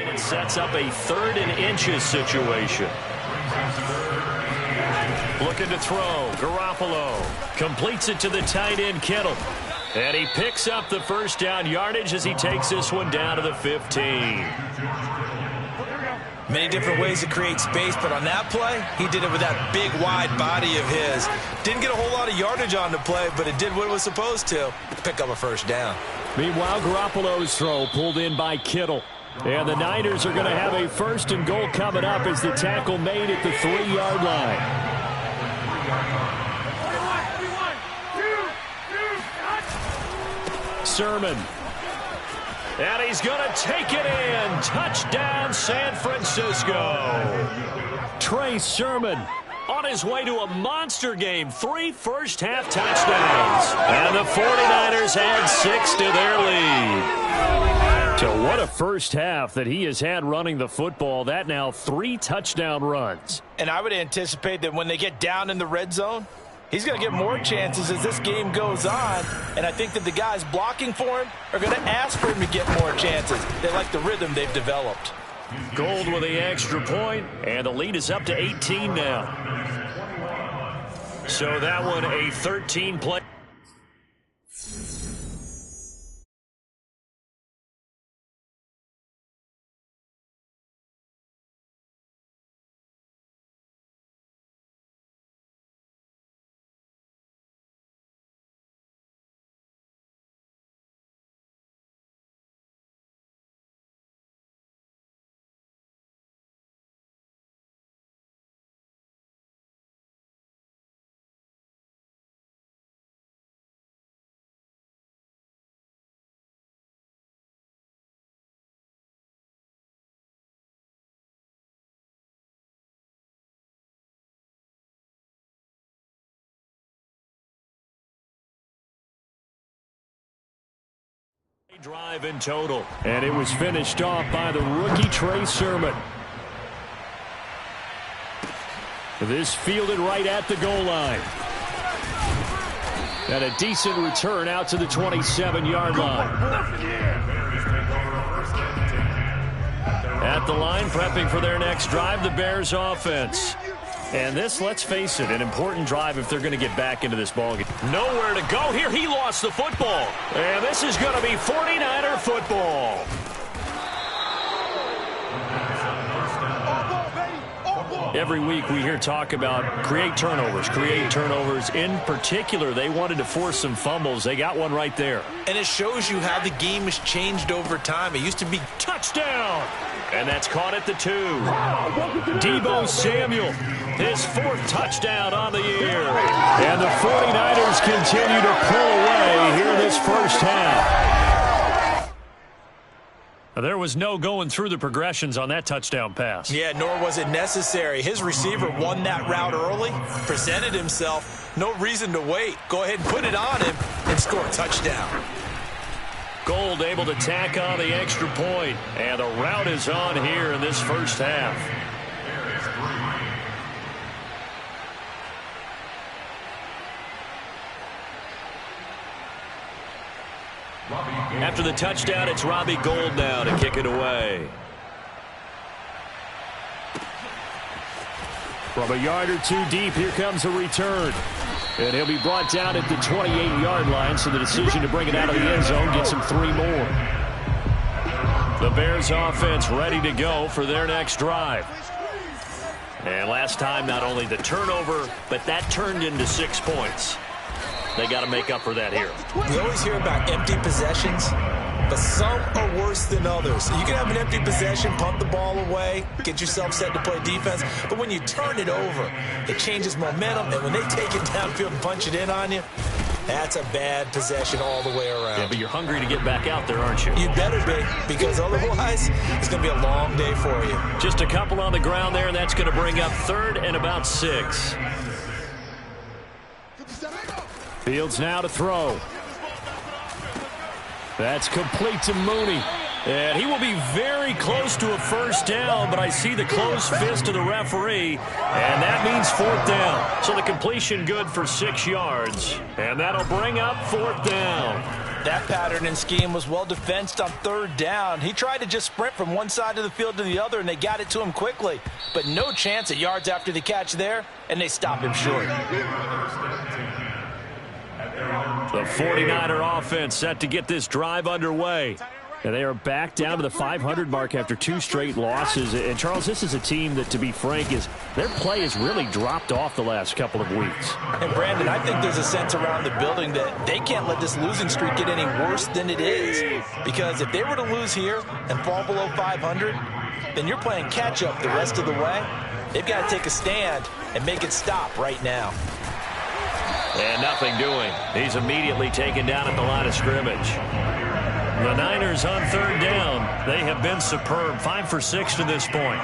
It sets up a 3rd and inches situation. Looking to throw. Garoppolo completes it to the tight end, Kittle. And he picks up the first down yardage as he takes this one down to the 15. Many different ways to create space, but on that play, he did it with that big, wide body of his. Didn't get a whole lot of yardage on the play, but it did what it was supposed to. Pick up a first down. Meanwhile, Garoppolo's throw pulled in by Kittle. And the Niners are going to have a 1st and goal coming up as the tackle made at the 3-yard line. Sermon. And he's going to take it in. Touchdown, San Francisco. Trey Sermon on his way to a monster game. 3 first-half touchdowns. And the 49ers add 6 to their lead. So what a first half that he has had running the football. That now 3 touchdown runs. And I would anticipate that when they get down in the red zone, he's going to get more chances as this game goes on. And I think that the guys blocking for him are going to ask for him to get more chances. They like the rhythm they've developed. Gold with the extra point, and the lead is up to 18 now. So that one a 13-play. Drive in total, and it was finished off by the rookie Trey Sermon. This fielded right at the goal line. And a decent return out to the 27-yard line. At the line, prepping for their next drive, the Bears offense. And this, let's face it, an important drive if they're going to get back into this ballgame. Nowhere to go here. He lost the football. And this is going to be 49er football. Every week we hear talk about create turnovers. In particular, they wanted to force some fumbles. They got one right there. And it shows you how the game has changed over time. It used to be touchdown. And that's caught at the 2. Deebo Samuel, his 4th touchdown on the year. And the 49ers continue to pull away here this first half. There was no going through the progressions on that touchdown pass. Yeah, nor was it necessary. His receiver won that route early, presented himself. No reason to wait. Go ahead and put it on him and score a touchdown. Gold able to tack on the extra point. And the route is on here in this first half. After the touchdown, it's Robbie Gould now to kick it away. From a yard or 2 deep, here comes a return. And he'll be brought down at the 28-yard line, so the decision to bring it out of the end zone gets him 3 more. The Bears offense ready to go for their next drive. And last time, not only the turnover, but that turned into 6 points. They got to make up for that here. We always hear about empty possessions, but some are worse than others. You can have an empty possession, punt the ball away, get yourself set to play defense, but when you turn it over, it changes momentum, and when they take it downfield and punch it in on you, that's a bad possession all the way around. Yeah, but you're hungry to get back out there, aren't you? You better be, because otherwise, it's going to be a long day for you. Just a couple on the ground there, and that's going to bring up 3rd and about 6. Fields now to throw. That's complete to Mooney. And he will be very close to a first down, but I see the closed fist of the referee, and that means 4th down. So the completion good for 6 yards, and that'll bring up 4th down. That pattern and scheme was well defensed on third down. He tried to just sprint from one side of the field to the other, and they got it to him quickly. But no chance at yards after the catch there, and they stopped him short. The 49er offense set to get this drive underway. And they are back down to the 500 mark after 2 straight losses. And, Charles, this is a team that, to be frank, their play has really dropped off the last couple of weeks. And, Brandon, I think there's a sense around the building that they can't let this losing streak get any worse than it is. Because if they were to lose here and fall below 500, then you're playing catch-up the rest of the way. They've got to take a stand and make it stop right now. And nothing doing. He's immediately taken down at the line of scrimmage. The Niners on third down. They have been superb. 5 for 6 to this point.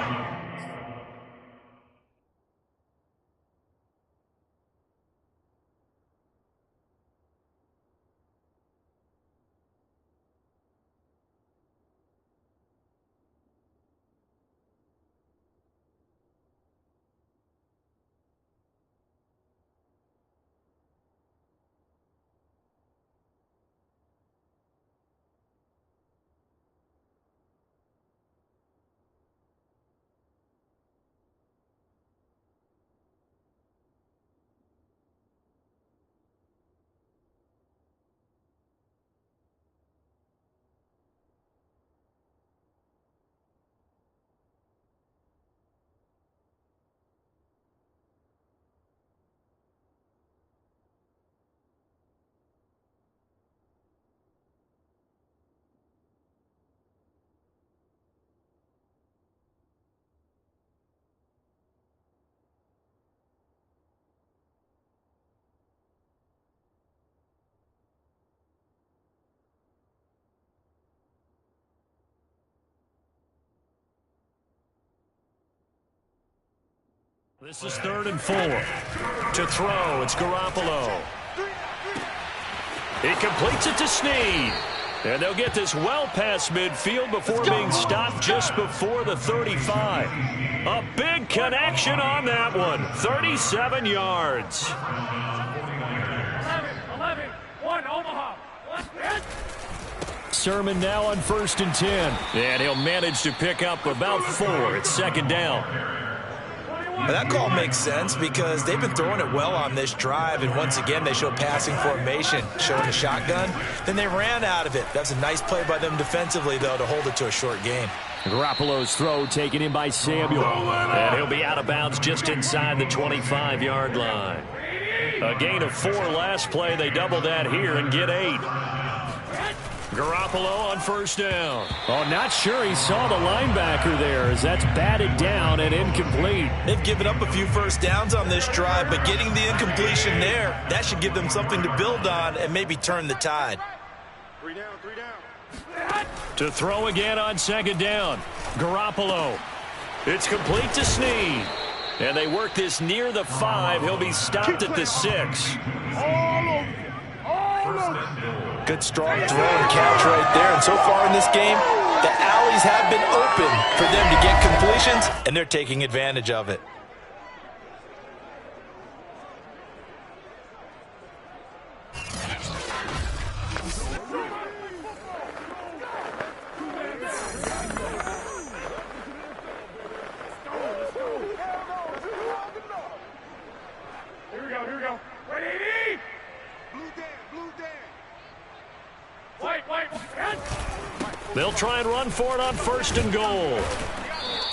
This is 3rd and 4. To throw, it's Garoppolo. He completes it to Snead. And they'll get this well past midfield before being stopped just before the 35. A big connection on that one. 37 yards. 11-1 Omaha. Sermon now on 1st and 10. And he'll manage to pick up about 4. It's 2nd down. Now that call makes sense because they've been throwing it well on this drive, and once again they show passing formation, showing the shotgun. Then they ran out of it. That's a nice play by them defensively, though, to hold it to a short gain. Garoppolo's throw taken in by Samuel. And he'll be out of bounds just inside the 25-yard line. A gain of 4 last play. They double that here and get 8. Garoppolo on 1st down. Oh, not sure he saw the linebacker there as that's batted down and incomplete. They've given up a few first downs on this drive, but getting the incompletion there, that should give them something to build on and maybe turn the tide. 3 down. To throw again on 2nd down. Garoppolo. It's complete to Snead. And they work this near the 5. He'll be stopped at the 6. Good strong throw and catch right there. And so far in this game, the alleys have been open for them to get completions, and they're taking advantage of it. Here we go. Ready? Blue Dan. White. They'll try and run for it on 1st and goal.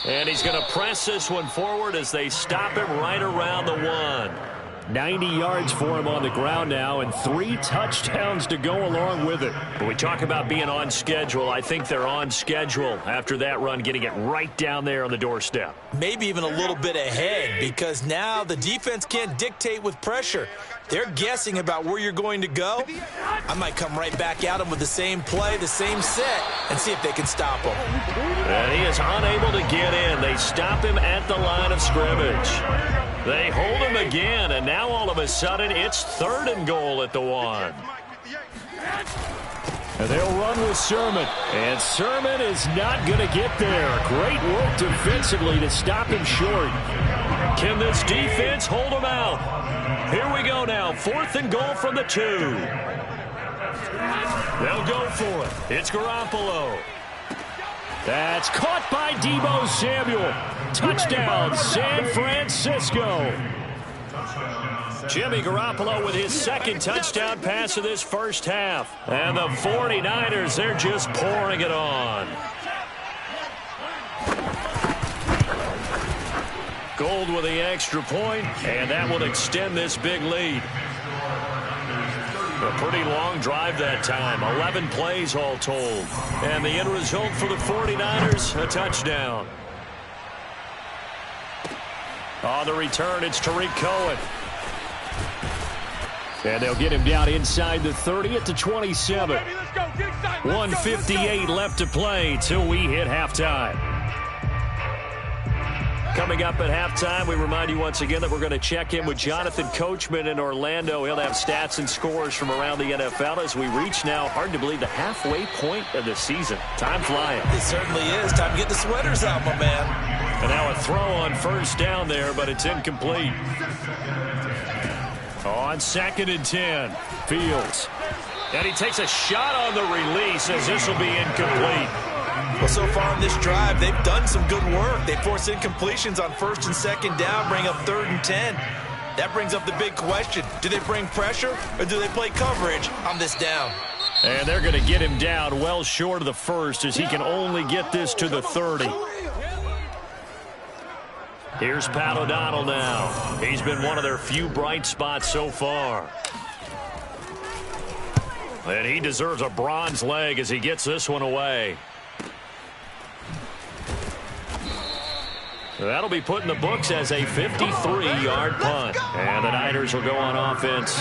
And he's going to press this one forward as they stop him right around the 1. 90 yards for him on the ground now and 3 touchdowns to go along with it. When we talk about being on schedule, I think they're on schedule after that run, getting it right down there on the doorstep. Maybe even a little bit ahead because now the defense can't dictate with pressure. They're guessing about where you're going to go. I might come right back at them with the same play, the same set, and see if they can stop him. And he is unable to get in. They stop him at the line of scrimmage. They hold him again, and now all of a sudden it's 3rd and goal at the 1. And they'll run with Sermon. And Sermon is not going to get there. Great work defensively to stop him short. Can this defense hold him out? Here we go now. 4th and goal from the 2. They'll go for it. It's Garoppolo. That's caught by Deebo Samuel. Touchdown, San Francisco. Jimmy Garoppolo with his second touchdown pass of this first half. And the 49ers, they're just pouring it on. Gold with the extra point, and that will extend this big lead. A pretty long drive that time, 11 plays all told. And the end result for the 49ers, a touchdown. On the return, it's Tariq Cohen. And they'll get him down inside the 30 at the 27. 1:58 left to play till we hit halftime. Coming up at halftime, we remind you once again that we're going to check in with Jonathan Coachman in Orlando. He'll have stats and scores from around the NFL as we reach now, hard to believe, the halfway point of the season. Time flying. It certainly is. Time to get the sweaters out, my man. And now a throw on first down there, but it's incomplete. On 2nd and 10, Fields. And he takes a shot on the release as this will be incomplete. Well, so far on this drive, they've done some good work. They force incompletions on 1st and 2nd down, bring up 3rd and 10. That brings up the big question. Do they bring pressure or do they play coverage on this down? And they're going to get him down well short of the first as he can only get this to the 30. Here's Pat O'Donnell now. He's been one of their few bright spots so far. And he deserves a bronze leg as he gets this one away. That'll be put in the books as a 53-yard punt. And the Niners will go on offense.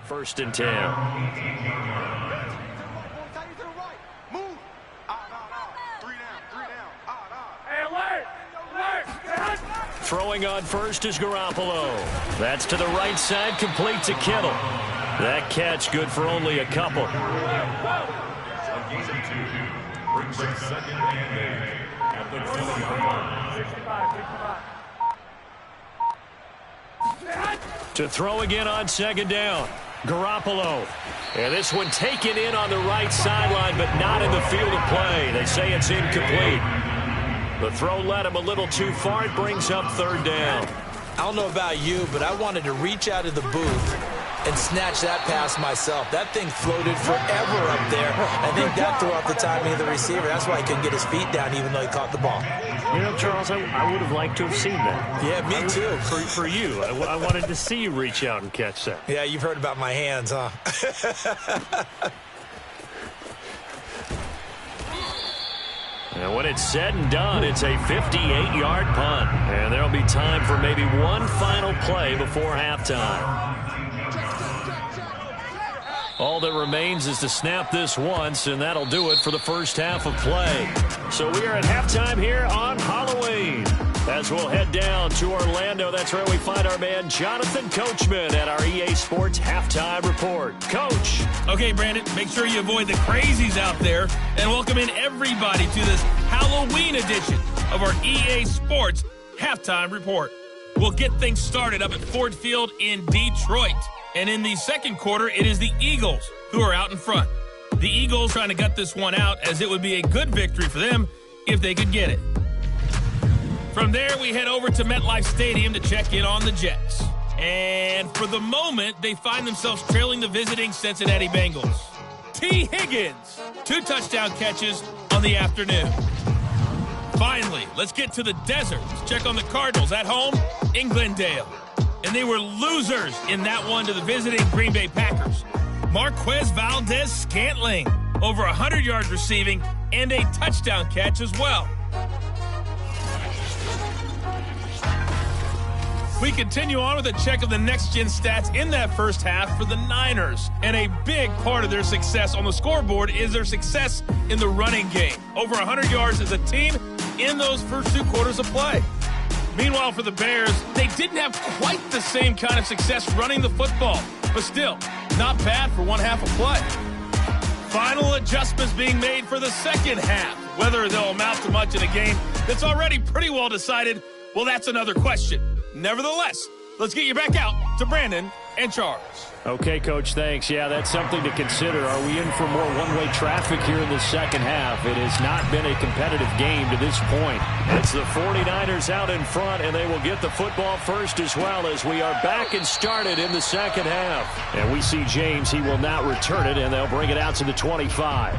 First and 10. Throwing on first is Garoppolo. That's to the right side, complete to Kittle. That catch good for only a couple. To throw again on 2nd down. Garoppolo. And this one taken in on the right sideline, but not in the field of play. They say it's incomplete. The throw led him a little too far. It brings up 3rd down. I don't know about you, but I wanted to reach out of the booth and snatch that pass myself. That thing floated forever up there. I think that threw off the timing of the receiver. That's why he couldn't get his feet down even though he caught the ball. You know, Charles, I would have liked to have seen that. Yeah, me too. For you. I wanted to see you reach out and catch that. Yeah, you've heard about my hands, huh? And when it's said and done, it's a 58-yard punt. And there'll be time for maybe one final play before halftime. All that remains is to snap this once, and that'll do it for the first half of play. So we are at halftime here on Halloween. As we'll head down to Orlando, that's where we find our man Jonathan Coachman at our EA Sports Halftime Report. Coach. Okay, Brandon, make sure you avoid the crazies out there and welcome in everybody to this Halloween edition of our EA Sports Halftime Report. We'll get things started up at Ford Field in Detroit. And in the second quarter, it is the Eagles who are out in front. The Eagles trying to gut this one out as it would be a good victory for them if they could get it. From there, we head over to MetLife Stadium to check in on the Jets. And for the moment, they find themselves trailing the visiting Cincinnati Bengals. T. Higgins, 2 touchdown catches on the afternoon. Finally, let's get to the desert. Let's check on the Cardinals at home in Glendale. And they were losers in that one to the visiting Green Bay Packers. Marquez Valdez-Scantling, over 100 yards receiving and a touchdown catch as well. We continue on with a check of the next-gen stats in that first half for the Niners. And a big part of their success on the scoreboard is their success in the running game. Over 100 yards as a team in those first 2 quarters of play. Meanwhile, for the Bears, they didn't have quite the same kind of success running the football. But still, not bad for one half of play. Final adjustments being made for the second half. Whether they'll amount to much in a game that's already pretty well decided, well, that's another question. Nevertheless, let's get you back out to Brandon and Charles. Okay, Coach, thanks. Yeah, that's something to consider. Are we in for more one-way traffic here in the second half? It has not been a competitive game to this point. It's the 49ers out in front, and they will get the football first as well as we are back and started in the second half. And we see James. He will not return it, and they'll bring it out to the 25.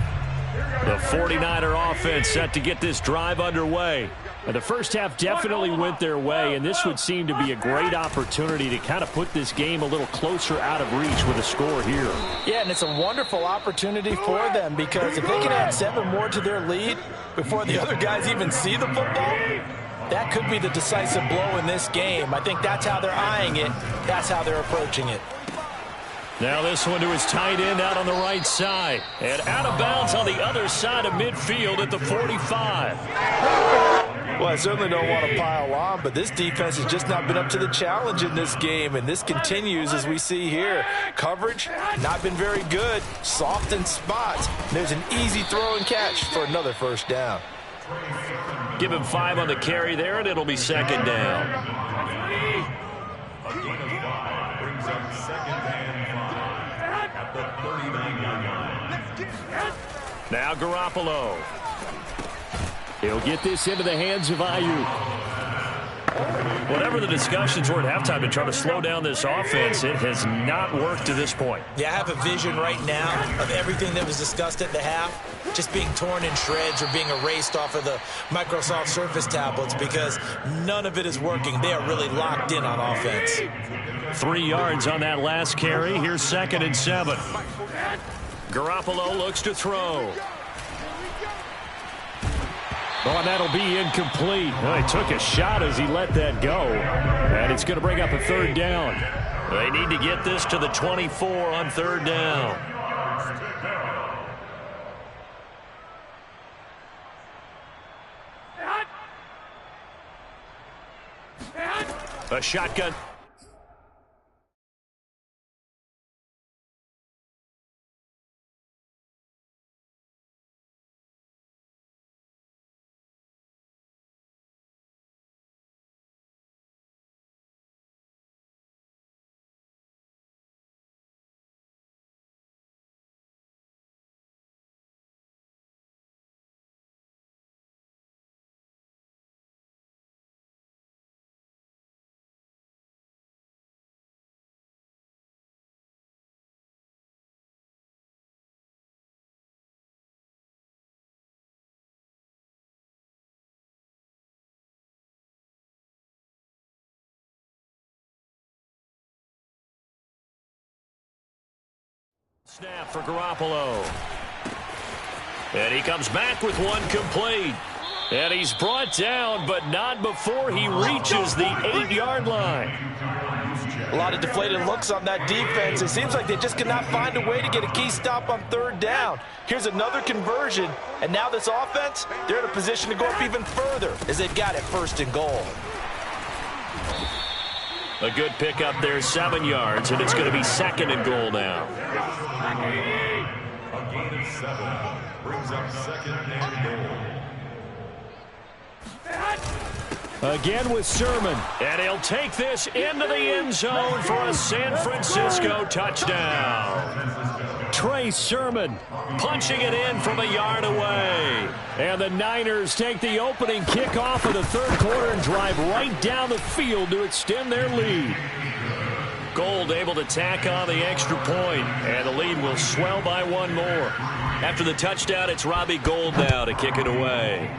The 49er offense set to get this drive underway. And the first half definitely went their way, and this would seem to be a great opportunity to kind of put this game a little closer out of reach with a score here. Yeah, and it's a wonderful opportunity for them because if they can add 7 more to their lead before the other guys even see the football, that could be the decisive blow in this game. I think that's how they're eyeing it. That's how they're approaching it. Now this one to his tight end out on the right side. And out of bounds on the other side of midfield at the 45. Well, I certainly don't want to pile on, but this defense has just not been up to the challenge in this game, and this continues as we see here. Coverage, not been very good. Soft in spots. There's an easy throw and catch for another first down. Give him 5 on the carry there, and it'll be second down. A gain of 5 brings up second and 5 at the 39-yard line. Now Garoppolo. He'll get this into the hands of Ayuk. Whatever the discussions were at halftime to try to slow down this offense, it has not worked to this point. Yeah, I have a vision right now of everything that was discussed at the half just being torn in shreds or being erased off of the Microsoft Surface tablets because none of it is working. They are really locked in on offense. 3 yards on that last carry. Here's 2nd and 7. Garoppolo looks to throw. Oh, and that'll be incomplete. Oh, he took a shot as he let that go. And it's going to bring up a 3rd down. They need to get this to the 24 on 3rd down. A shotgun. Snap for Garoppolo. And he comes back with one complete. And he's brought down, but not before he reaches the 8-yard line. A lot of deflated looks on that defense. It seems like they just cannot find a way to get a key stop on 3rd down. Here's another conversion, and now this offense, they're in a position to go up even further as they've got it 1st and goal. A good pickup there, 7 yards, and it's going to be 2nd and goal now. A gain of 7 brings up 2nd and goal. Again with Sermon. And he'll take this into the end zone for a San Francisco touchdown. Trey Sermon punching it in from a yard away. And the Niners take the opening kickoff of the 3rd quarter and drive right down the field to extend their lead. Gold able to tack on the extra point, and the lead will swell by 1 more. After the touchdown, it's Robbie Gould now to kick it away.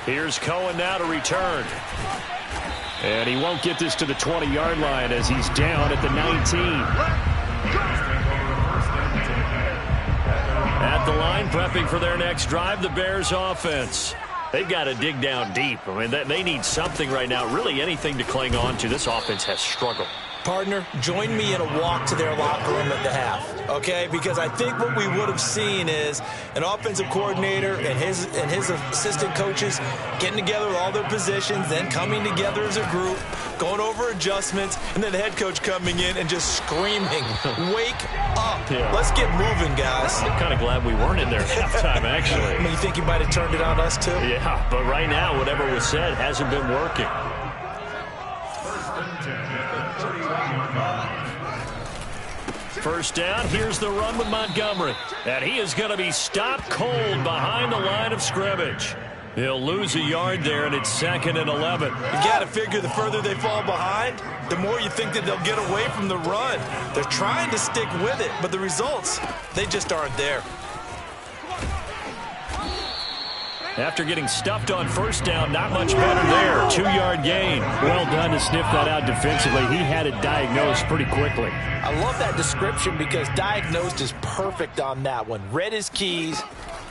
Here's Cohen now to return. And he won't get this to the 20-yard line as he's down at the 19. At the line, prepping for their next drive, the Bears offense. They've got to dig down deep. I mean, they need something right now, really anything to cling on to. This offense has struggled. Partner, join me in a walk to their locker room at the half, okay? Because I think what we would have seen is an offensive coordinator and his assistant coaches getting together with all their positions, then coming together as a group, going over adjustments, and then the head coach coming in and just screaming, "Wake up. Yeah. Let's get moving, guys." I'm kind of glad we weren't in there at halftime, actually. I mean, you think he might have turned it on us, too? Yeah, but right now, whatever was said hasn't been working. First down, here's the run with Montgomery. And he is going to be stopped cold behind the line of scrimmage. He'll lose a yard there, and it's 2nd and 11. You got to figure the further they fall behind, the more you think that they'll get away from the run. They're trying to stick with it, but the results, they just aren't there. After getting stuffed on first down, not much better there. 2-yard gain. Well done to sniff that out defensively. He had it diagnosed pretty quickly. I love that description because diagnosed is perfect on that one. Read his keys,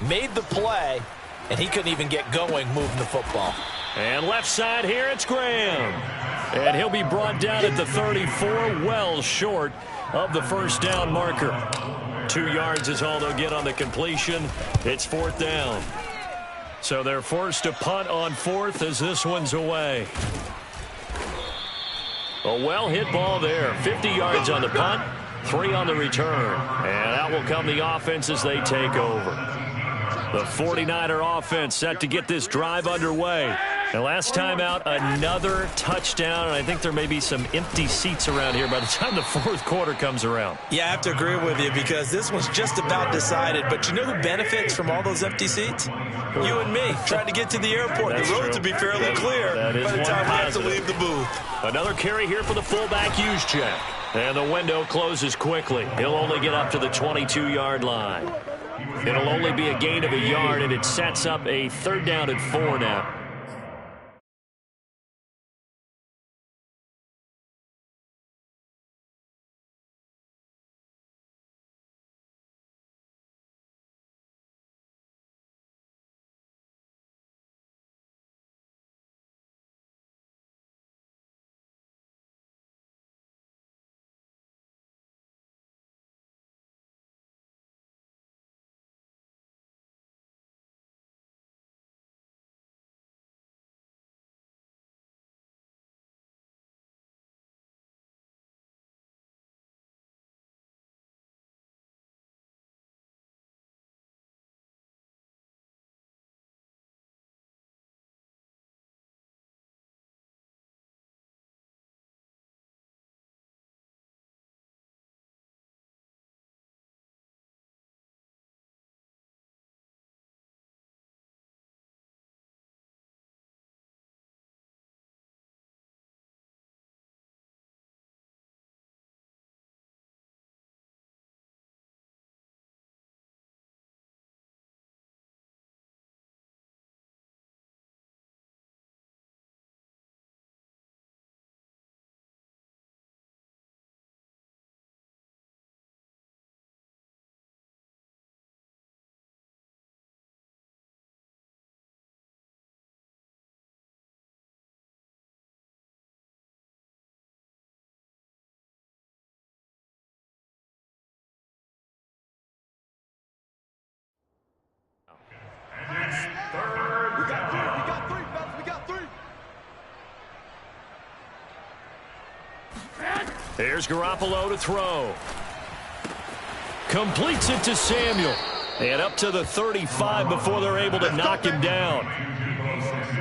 made the play, and he couldn't even get going moving the football. And left side here, it's Graham. And he'll be brought down at the 34, well short of the first down marker. 2 yards is all they'll get on the completion. It's 4th down. So they're forced to punt on 4th as this one's away. A well-hit ball there. 50 yards on the punt, 3 on the return. And out will come the offense as they take over. The 49er offense set to get this drive underway. And last time out, another touchdown. And I think there may be some empty seats around here by the time the 4th quarter comes around. Yeah, I have to agree with you because this one's just about decided. But you know who benefits from all those empty seats? You and me, trying to get to the airport. That's the roads true. will be fairly clear That is by the one time we have to positive. leave the booth. Another carry here for the fullback use check. And the window closes quickly. He'll only get up to the 22-yard line. It'll only be a gain of a yard, and it sets up a 3rd down and 4 now. We got 3, fellas. We got 3. Here's Garoppolo to throw. Completes it to Samuel. And up to the 35 before they're able to knock him down.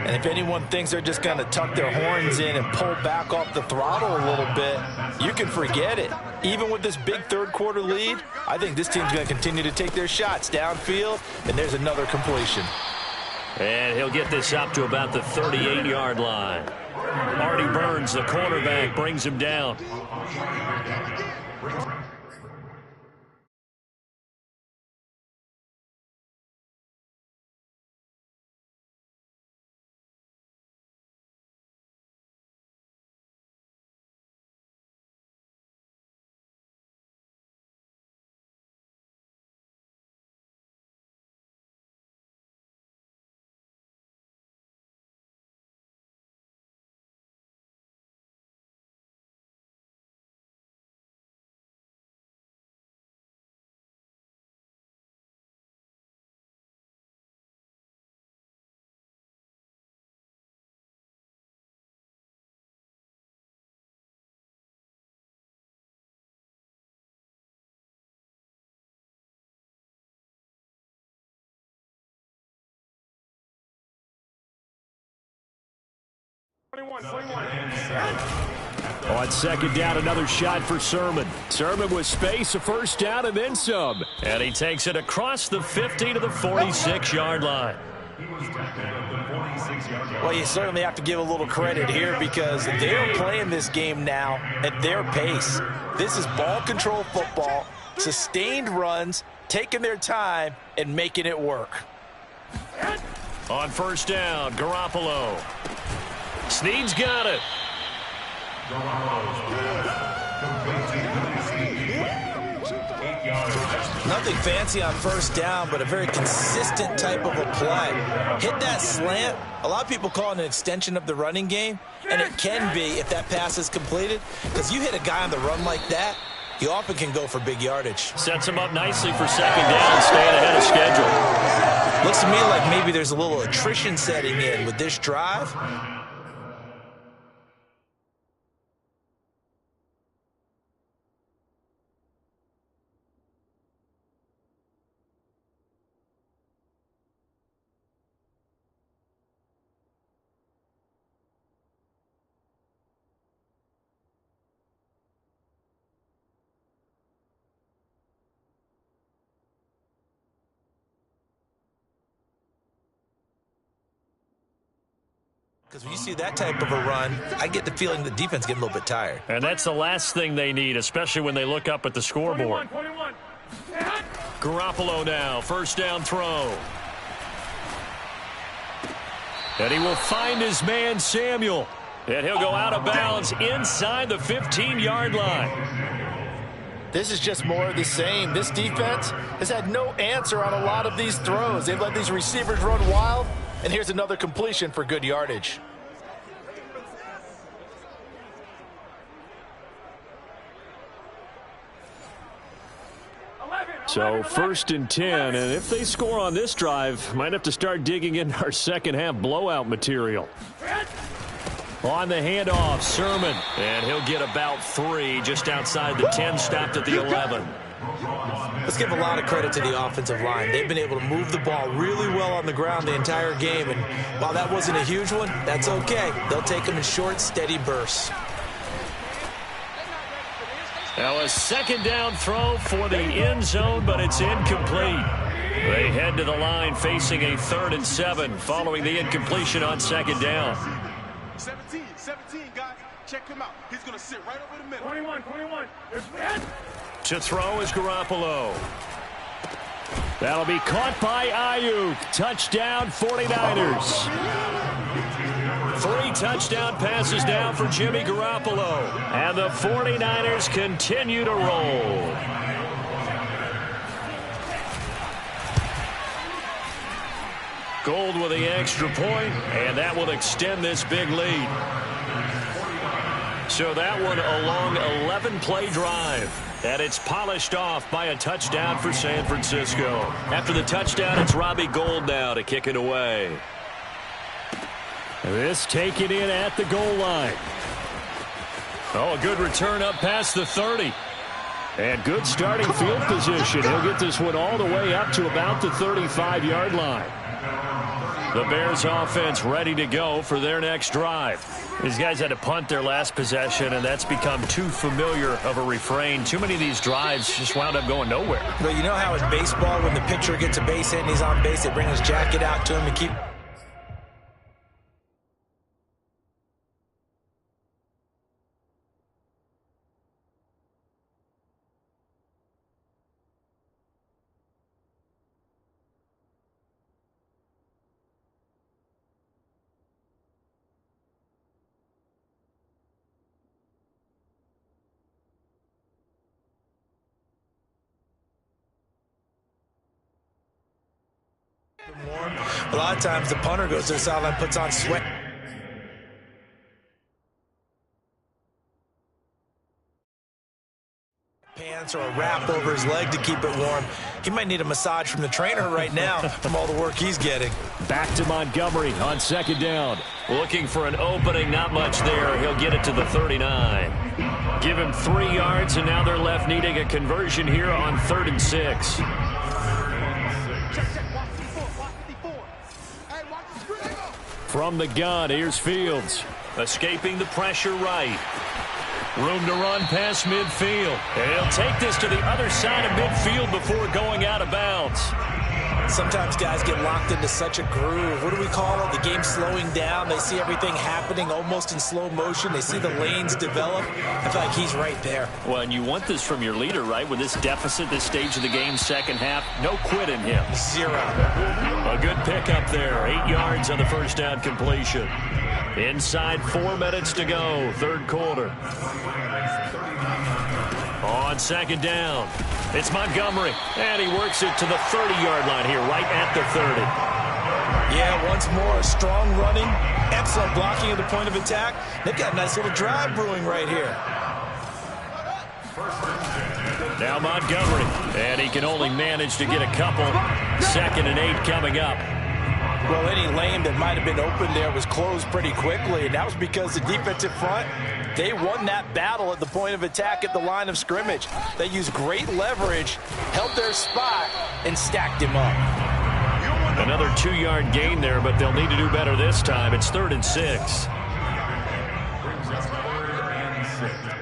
And if anyone thinks they're just going to tuck their horns in and pull back off the throttle a little bit, you can forget it. Even with this big 3rd quarter lead, I think this team's going to continue to take their shots downfield, and there's another completion. And he'll get this up to about the 38-yard line. Artie Burns, the cornerback, brings him down. On second down, another shot for Sermon. Sermon with space, a first down, and then some. And he takes it across the 50 to the 46-yard line. Well, you certainly have to give a little credit here because they're playing this game now at their pace. This is ball control football, sustained runs, taking their time, and making it work. On first down, Garoppolo. Snead's got it. Nothing fancy on first down, but a very consistent type of a play. Hit that slant. A lot of people call it an extension of the running game, and it can be if that pass is completed, because you hit a guy on the run like that, he often can go for big yardage. Sets him up nicely for second down, staying ahead of schedule. Looks to me like maybe there's a little attrition setting in with this drive. Because when you see that type of a run, I get the feeling the defense getting a little bit tired. And that's the last thing they need, especially when they look up at the scoreboard. 21. Garoppolo now, first down throw. And he will find his man, Samuel. And he'll go out of bounds inside the 15-yard line. This is just more of the same. This defense has had no answer on a lot of these throws. They've let these receivers run wild. And here's another completion for good yardage. So first and 10, and if they score on this drive, might have to start digging in our second half blowout material. On the handoff, Sermon, and he'll get about 3 just outside the 10, stopped at the 11. Let's give a lot of credit to the offensive line. They've been able to move the ball really well on the ground the entire game, and while that wasn't a huge one, that's okay. They'll take them in short, steady bursts. Now a second down throw for the end zone, but it's incomplete. They head to the line facing a 3rd and 7 following the incompletion on second down. 17, guys. Check him out. He's going to sit right over the middle. 21. To throw is Garoppolo. That'll be caught by Ayuk. Touchdown 49ers. 3 touchdown passes now for Jimmy Garoppolo. And the 49ers continue to roll. Gold with the extra point, and that will extend this big lead. So that one a long 11-play drive. And it's polished off by a touchdown for San Francisco. After the touchdown, it's Robbie Gould now to kick it away. This taken in at the goal line. Oh, a good return up past the 30. And good starting field position. He'll get this one all the way up to about the 35-yard line. The Bears offense ready to go for their next drive. These guys had to punt their last possession, and that's become too familiar of a refrain. Too many of these drives just wound up going nowhere. Well, you know how in baseball, when the pitcher gets a base hit and he's on base, they bring his jacket out to him and keep... A lot of times the punter goes to the sideline, puts on sweat. Pants or a wrap over his leg to keep it warm. He might need a massage from the trainer right now from all the work he's getting. Back to Montgomery on second down. Looking for an opening, not much there. He'll get it to the 39. Give him 3 yards, and now they're left needing a conversion here on 3rd and 6. From the gun, here's Fields. Escaping the pressure right. Room to run past midfield. He'll take this to the other side of midfield before going out of bounds. Sometimes guys get locked into such a groove. What do we call it? The game slowing down. They see everything happening almost in slow motion. They see the lanes develop. I feel like he's right there. Well, and you want this from your leader, right? With this deficit, this stage of the game, second half, no quit in him. 0. A good pickup there. 8 yards on the first down completion. Inside 4 minutes to go, third quarter. On second down, it's Montgomery, and he works it to the 30-yard line here, right at the 30. Yeah, once more, strong running, excellent blocking at the point of attack. They've got a nice little drive brewing right here. Now Montgomery, and he can only manage to get a couple. 2nd and 8 coming up. Well, any lane that might have been open there was closed pretty quickly, and that was because the defensive front, they won that battle at the point of attack at the line of scrimmage. They used great leverage, held their spot, and stacked him up. Another 2-yard gain there, but they'll need to do better this time. It's 3rd and 6. Brings up 3rd and 6.